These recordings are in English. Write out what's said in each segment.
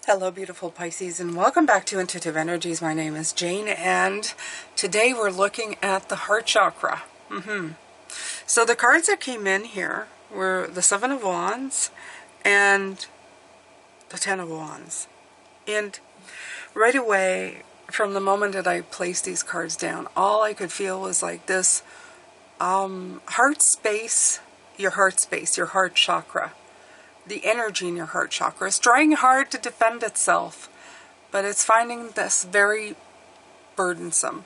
Hello beautiful Pisces, and welcome back to Intuitive Energies. My name is Jane, and today we're looking at the heart chakra. So the cards that came in here were the Seven of Wands and the Ten of Wands. And right away, from the moment that I placed these cards down, all I could feel was like this heart space, your heart chakra. The energy in your heart chakra is trying hard to defend itself, but it's finding this very burdensome.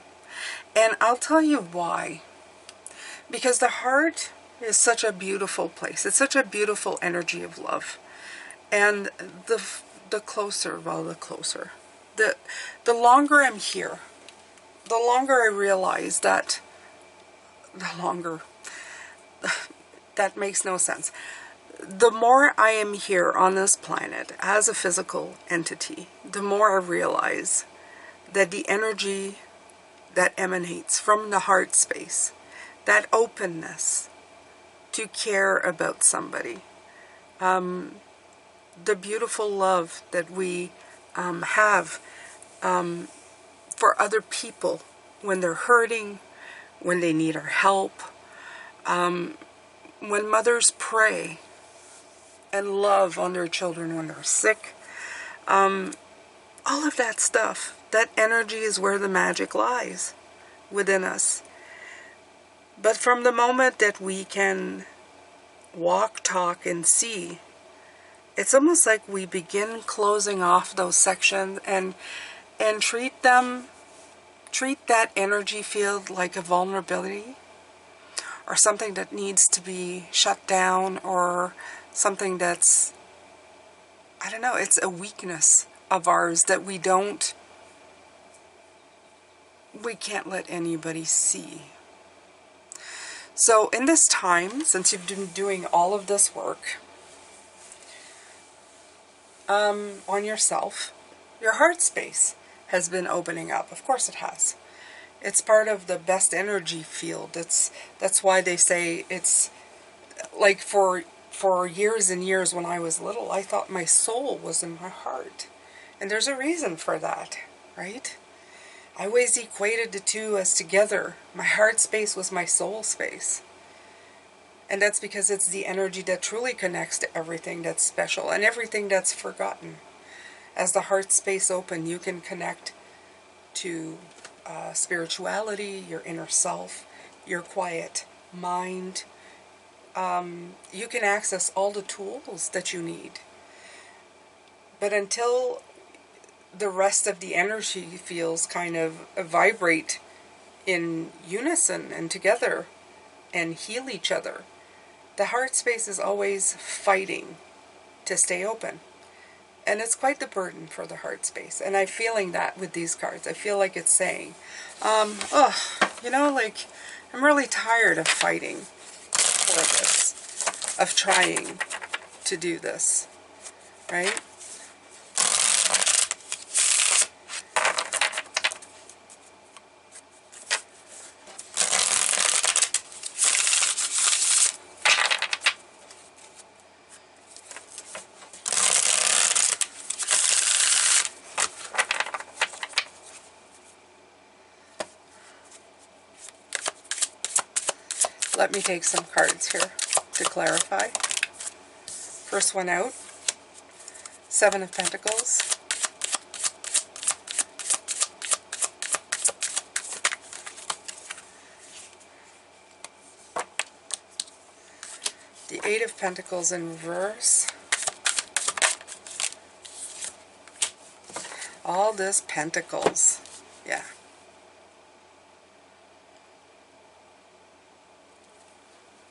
And I'll tell you why. Because the heart is such a beautiful place. It's such a beautiful energy of love. And the longer I'm here, the longer I realize that, that makes no sense. The more I am here on this planet as a physical entity, the more I realize that the energy that emanates from the heart space, that openness to care about somebody, the beautiful love that we have for other people when they're hurting, when they need our help, when mothers pray and love on their children when they're sick, all of that stuff, that energy is where the magic lies within us. But from the moment that we can walk, talk, and see, it's almost like we begin closing off those sections and treat that energy field like a vulnerability or something that needs to be shut down, or something that's, I don't know, it's a weakness of ours that we can't let anybody see. So in this time, since you've been doing all of this work on yourself, your heart space has been opening up. Of course it has. It's part of the best energy field. That's why they say it's like for years and years when I was little, I thought my soul was in my heart. And there's a reason for that, right? I always equated the two as together. My heart space was my soul space. And that's because it's the energy that truly connects to everything that's special and everything that's forgotten. As the heart space open, you can connect to spirituality, your inner self, your quiet mind. You can access all the tools that you need. But until the rest of the energy fields kind of vibrate in unison and together and heal each other, the heart space is always fighting to stay open. And it's quite the burden for the heart space. And I'm feeling that with these cards. I feel like it's saying, like, I'm really tired of fighting for this, of trying to do this, right? Let me take some cards here to clarify. First one out, Seven of Pentacles. The Eight of Pentacles in reverse. All this Pentacles. Yeah.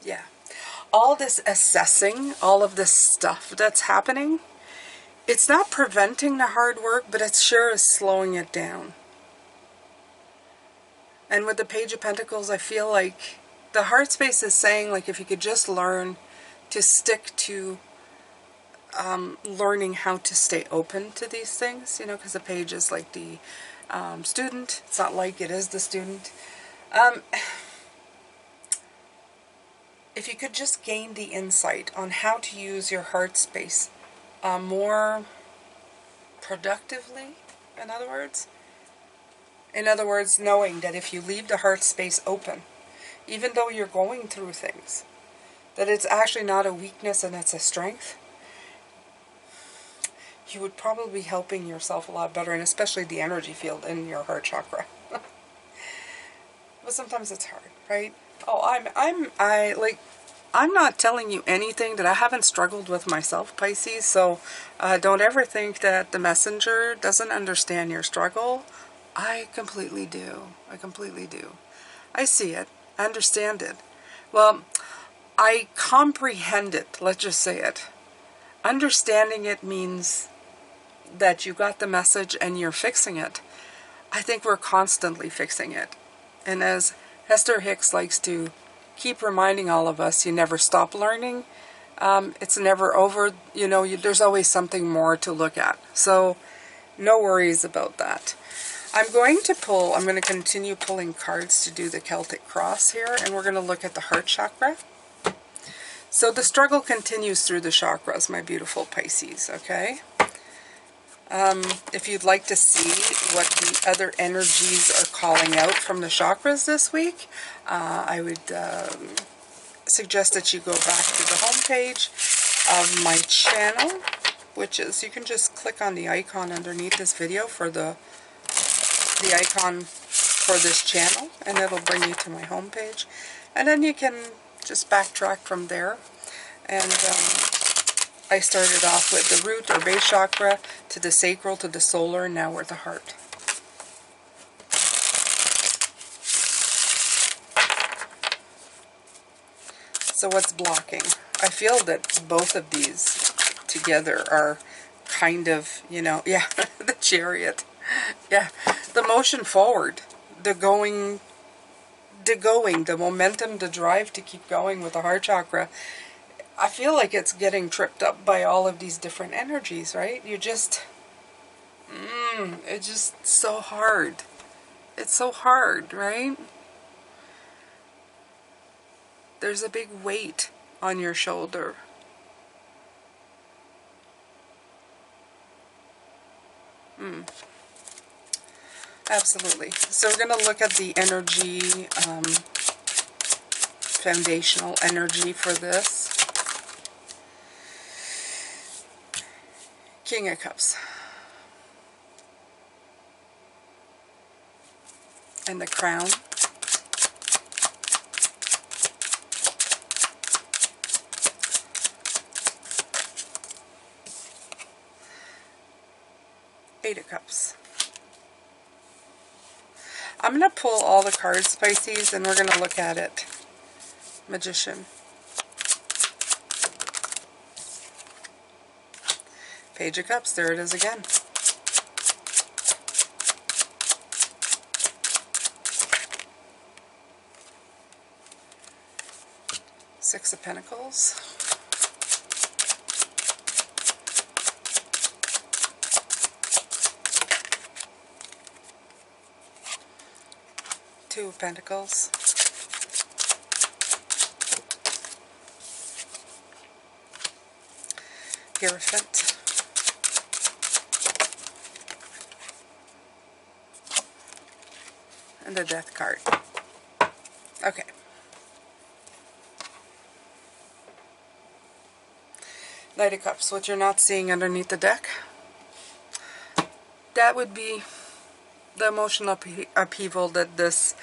Yeah. All this assessing, all of this stuff that's happening, it's not preventing the hard work, but it sure is slowing it down. And with the Page of Pentacles, I feel like the heart space is saying, like, if you could just learn to stick to learning how to stay open to these things, because the page is like the student. It's not like it is the student. If you could just gain the insight on how to use your heart space more productively, in other words. In other words, knowing that if you leave the heart space open, even though you're going through things, that it's actually not a weakness and it's a strength, you would probably be helping yourself a lot better, and especially the energy field in your heart chakra. But sometimes it's hard, right? Oh, I'm not telling you anything that I haven't struggled with myself, Pisces, so don't ever think that the messenger doesn't understand your struggle. I completely do. I completely do. I see it. I understand it. Well, I comprehend it. Let's just say it. Understanding it means that you got the message and you're fixing it. I think we're constantly fixing it. And as Hester Hicks likes to keep reminding all of us, you never stop learning. It's never over. You know, there's always something more to look at. So no worries about that. I'm going to continue pulling cards to do the Celtic cross here, and we're going to look at the heart chakra. So the struggle continues through the chakras, my beautiful Pisces, okay? If you'd like to see what the other energies are calling out from the chakras this week, I would suggest that you go back to the home page of my channel, which is, you can just click on the icon underneath this video for the icon for this channel, and it'll bring you to my home page. And then you can just backtrack from there. And I started off with the root or base chakra, to the sacral, to the solar, and now we're at the heart. So what's blocking? I feel that both of these together are kind of, you know, yeah, the Chariot. Yeah, the motion forward, the momentum, the drive to keep going with the heart chakra. I feel like it's getting tripped up by all of these different energies, right? You just, it's just so hard. It's so hard, right? There's a big weight on your shoulder. Absolutely. So we're going to look at the energy, foundational energy for this. King of Cups. And the Crown. Eight of Cups. I'm going to pull all the cards, Pisces, and we're going to look at it. Magician. Page of Cups, there it is again. Six of Pentacles. Two of Pentacles. Hierophant. And the Death card. Okay. Knight of Cups, what you're not seeing underneath the deck, that would be the emotional upheaval that this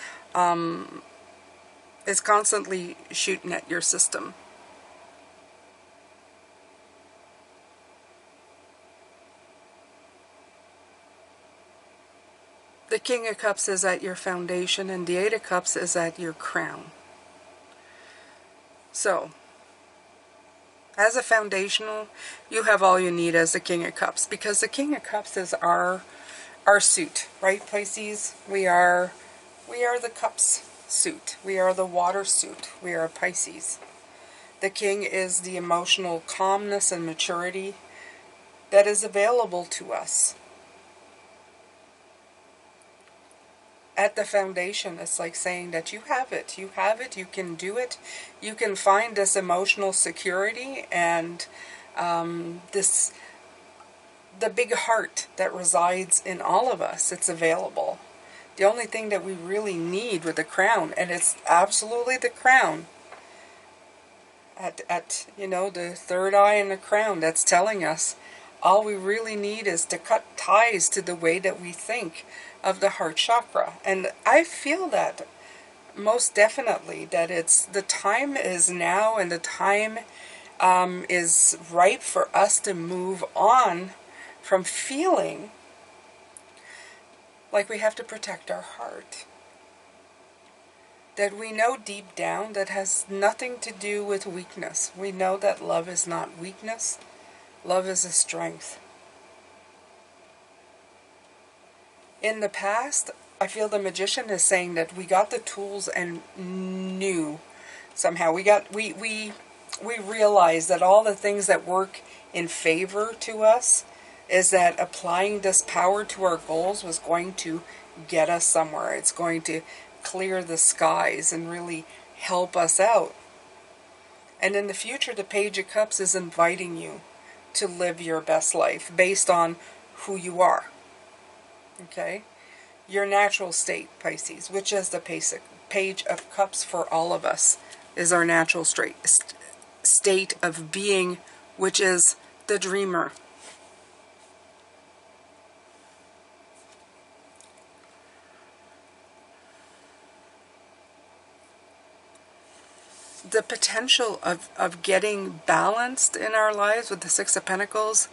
is constantly shooting at your system. The King of Cups is at your foundation, and the Eight of Cups is at your crown. So, as a foundational, you have all you need as the King of Cups, because the King of Cups is our suit, right, Pisces? We are the Cups suit. We are the water suit. We are Pisces. The King is the emotional calmness and maturity that is available to us. At the foundation, it's like saying that you have it, you can do it, you can find this emotional security and this the big heart that resides in all of us. It's available. The only thing that we really need with the crown, and it's absolutely the crown, at you know, the third eye in the crown, that's telling us all we really need is to cut ties to the way that we think of the heart chakra. And I feel that most definitely, that it's the time is now, and the time is ripe for us to move on from feeling like we have to protect our heart. That we know deep down that has nothing to do with weakness. We know that love is not weakness. Love is a strength. In the past, I feel the magician is saying that we got the tools and knew somehow. We realized that all the things that work in favor to us is that applying this power to our goals was going to get us somewhere. It's going to clear the skies and really help us out. And in the future, the Page of Cups is inviting you to live your best life based on who you are. Okay? Your natural state, Pisces, which is the Page of Cups for all of us, is our natural state of being, which is the dreamer. The potential of getting balanced in our lives with the Six of Pentacles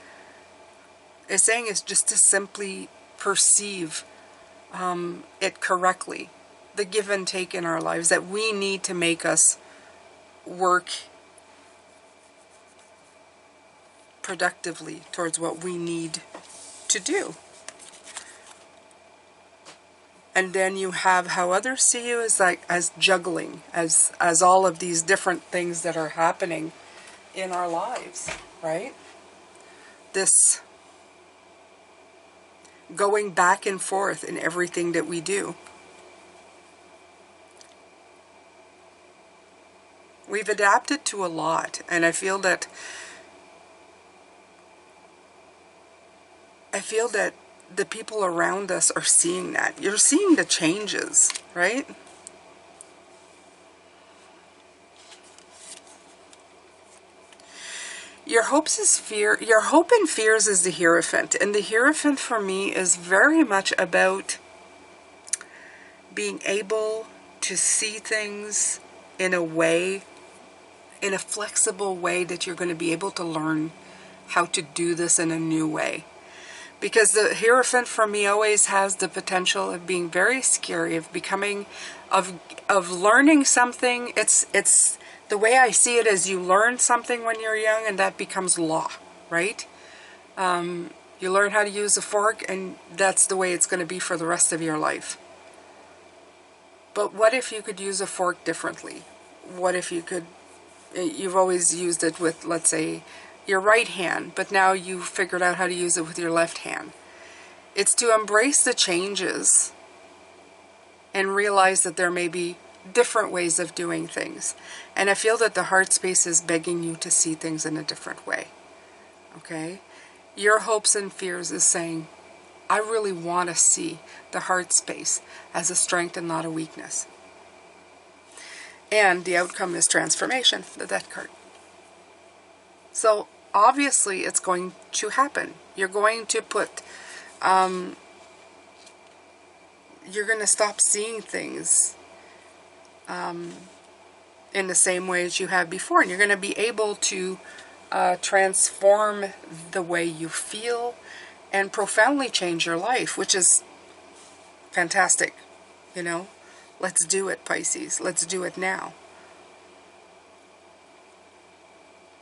is saying is just to simply perceive it correctly. The give and take in our lives that we need to make us work productively towards what we need to do. And then you have how others see you as juggling, as all of these different things that are happening in our lives, right? This going back and forth in everything that we do. We've adapted to a lot, and I feel that the people around us are seeing that. You're seeing the changes, right? Your hope and fears is the Hierophant. And the Hierophant for me is very much about being able to see things in a way, in a flexible way, that you're going to be able to learn how to do this in a new way. Because the Hierophant for me always has the potential of being very scary, of becoming, of learning something. It's the way I see it is you learn something when you're young and that becomes law, right? You learn how to use a fork and that's the way it's going to be for the rest of your life. But what if you could use a fork differently? What if you could, you've always used it with, let's say, your right hand, but now you figured out how to use it with your left hand. It's to embrace the changes and realize that there may be different ways of doing things. And I feel that the heart space is begging you to see things in a different way. Okay? Your hopes and fears is saying, I really want to see the heart space as a strength and not a weakness. And the outcome is transformation, the Death card. So obviously it's going to happen. You're going to put, you're going to stop seeing things in the same way as you have before. And you're going to be able to transform the way you feel and profoundly change your life, which is fantastic. You know, let's do it, Pisces. Let's do it now.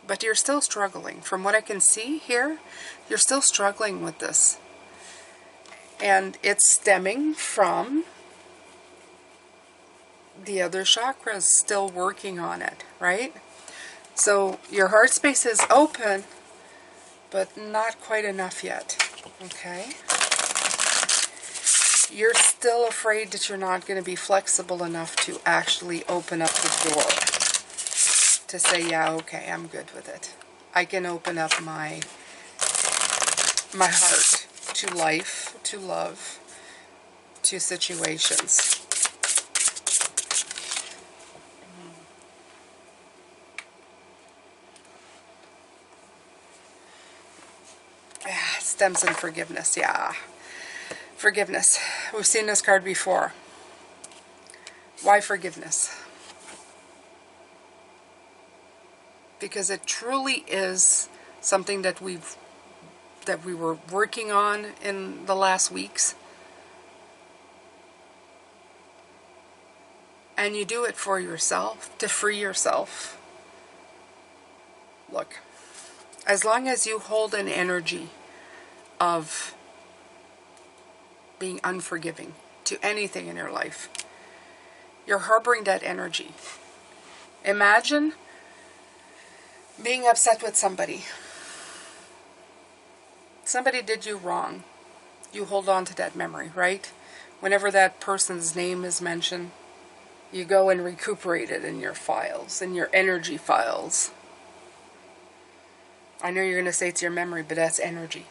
But you're still struggling. From what I can see here, you're still struggling with this. And it's stemming from the other chakras still working on it, right? So your heart space is open, but not quite enough yet, okay? You're still afraid that you're not going to be flexible enough to actually open up the door. To say, yeah, okay, I'm good with it. I can open up my my heart to life, to love, to situations. Stems in forgiveness, yeah. Forgiveness. We've seen this card before. Why forgiveness? Because it truly is something that we were working on in the last weeks. And you do it for yourself, to free yourself. Look, as long as you hold an energy of being unforgiving to anything in your life, you're harboring that energy. Imagine being upset with somebody. Somebody did you wrong. You hold on to that memory, right? Whenever that person's name is mentioned, you go and recuperate it in your files, in your energy files. I know you're going to say it's your memory, but that's energy.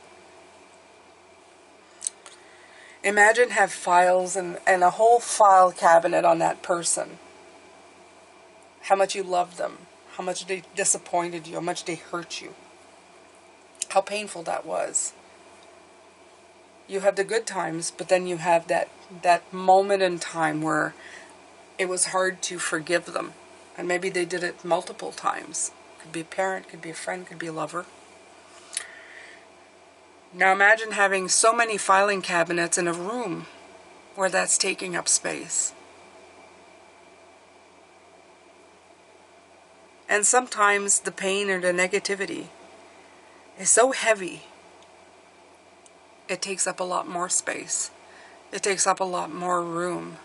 Imagine have files and a whole file cabinet on that person. How much you loved them. How much they disappointed you. How much they hurt you. How painful that was. You have the good times, but then you have that moment in time where it was hard to forgive them. And maybe they did it multiple times. Could be a parent, could be a friend, could be a lover. Now imagine having so many filing cabinets in a room where that's taking up space. And sometimes the pain or the negativity is so heavy, it takes up a lot more space. It takes up a lot more room.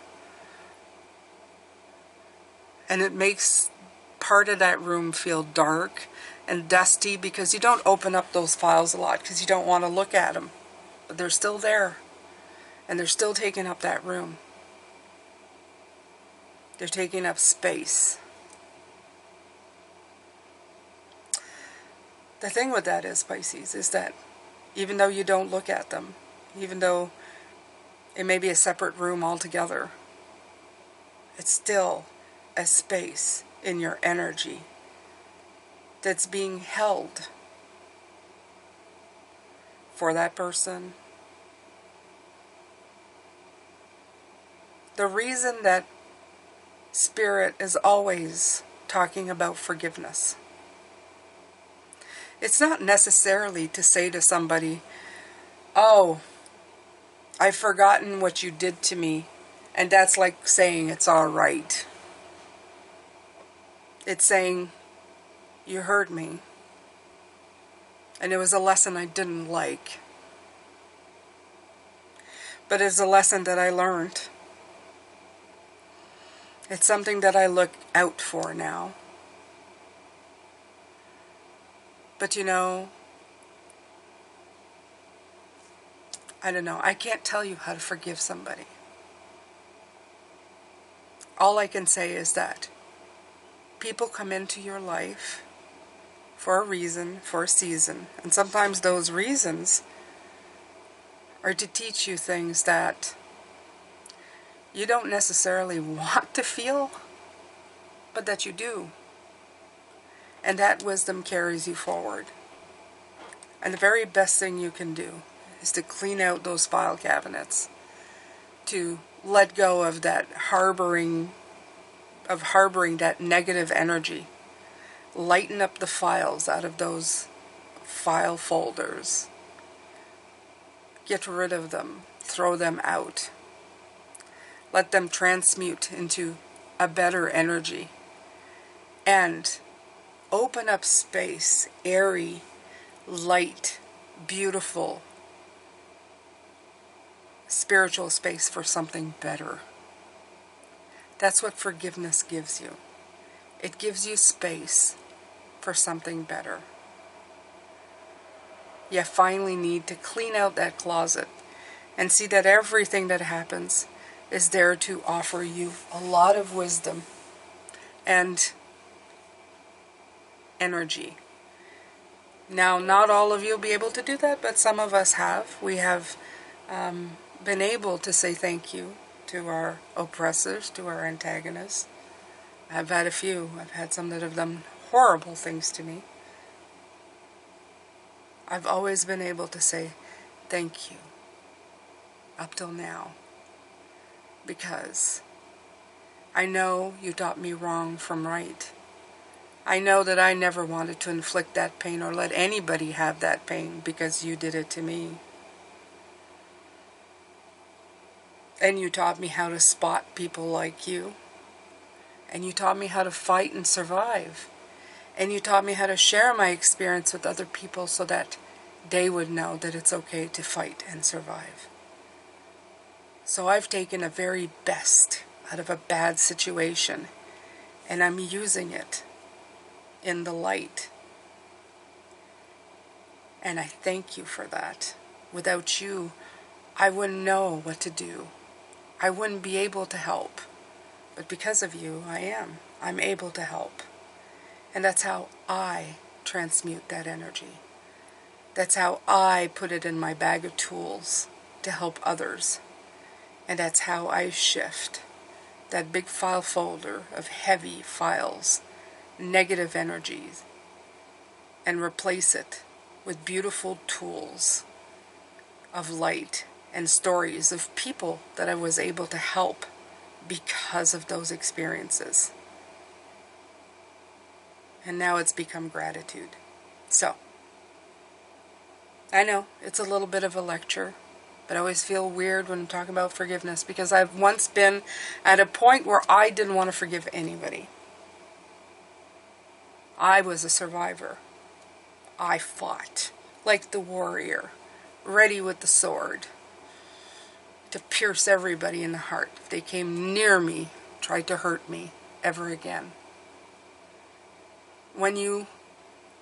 And it makes part of that room feel dark and dusty because you don't open up those files a lot because you don't want to look at them. But they're still there. And they're still taking up that room. They're taking up space. The thing with that is, Pisces, is that even though you don't look at them, even though it may be a separate room altogether, it's still a space in your energy that's being held for that person. The reason that Spirit is always talking about forgiveness, it's not necessarily to say to somebody, oh, I've forgotten what you did to me, and that's like saying it's all right. It's saying, you hurt me, and it was a lesson I didn't like. But it's a lesson that I learned. It's something that I look out for now. But you know, I don't know. I can't tell you how to forgive somebody. All I can say is that people come into your life for a reason, for a season. And sometimes those reasons are to teach you things that you don't necessarily want to feel, but that you do. And that wisdom carries you forward. And the very best thing you can do is to clean out those file cabinets, to let go of that harboring that negative energy. Lighten up the files out of those file folders. Get rid of them. Throw them out. Let them transmute into a better energy. And open up space, airy, light, beautiful, spiritual space for something better. That's what forgiveness gives you. It gives you space for something better. You finally need to clean out that closet and see that everything that happens is there to offer you a lot of wisdom and energy Now, not all of you will be able to do that, but some of us have. We have been able to say thank you to our oppressors, to our antagonists. I've had a few. I've had some that have done horrible things to me. I've always been able to say thank you up till now, because I know you taught me wrong from right. I know that I never wanted to inflict that pain or let anybody have that pain because you did it to me. And you taught me how to spot people like you. And you taught me how to fight and survive. And you taught me how to share my experience with other people so that they would know that it's okay to fight and survive. So I've taken a very best out of a bad situation, and I'm using it in the light. And I thank you for that. Without you, I wouldn't know what to do. I wouldn't be able to help. But because of you, I am. I'm able to help. And that's how I transmute that energy. That's how I put it in my bag of tools to help others. And that's how I shift that big file folder of heavy files, negative energies, and replace it with beautiful tools of light and stories of people that I was able to help because of those experiences. And now it's become gratitude. So, I know it's a little bit of a lecture, but I always feel weird when I'm talking about forgiveness because I've once been at a point where I didn't want to forgive anybody. I was a survivor. I fought like the warrior, ready with the sword to pierce everybody in the heart if they came near me, tried to hurt me ever again. When you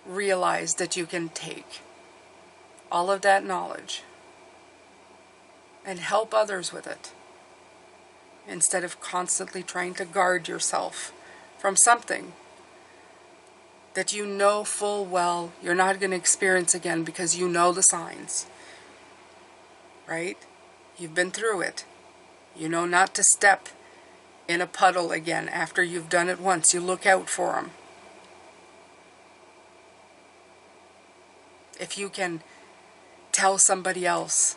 realize that you can take all of that knowledge and help others with it, instead of constantly trying to guard yourself from something that you know full well you're not going to experience again because you know the signs, right? You've been through it. You know not to step in a puddle again after you've done it once. You look out for them. If you can tell somebody else,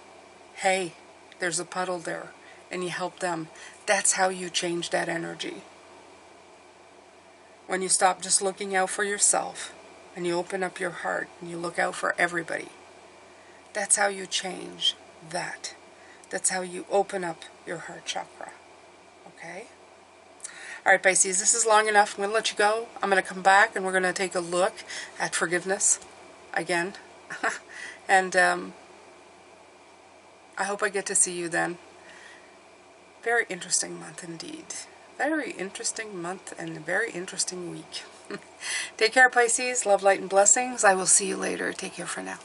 hey, there's a puddle there, and you help them, that's how you change that energy. When you stop just looking out for yourself, and you open up your heart, and you look out for everybody, that's how you change that. That's how you open up your heart chakra. Okay? Alright, Pisces, this is long enough. I'm going to let you go. I'm going to come back, and we're going to take a look at forgiveness again. And I hope I get to see you then. Very interesting month indeed. Very interesting month and a very interesting week. Take care, Pisces. Love, light, and blessings. I will see you later. Take care for now.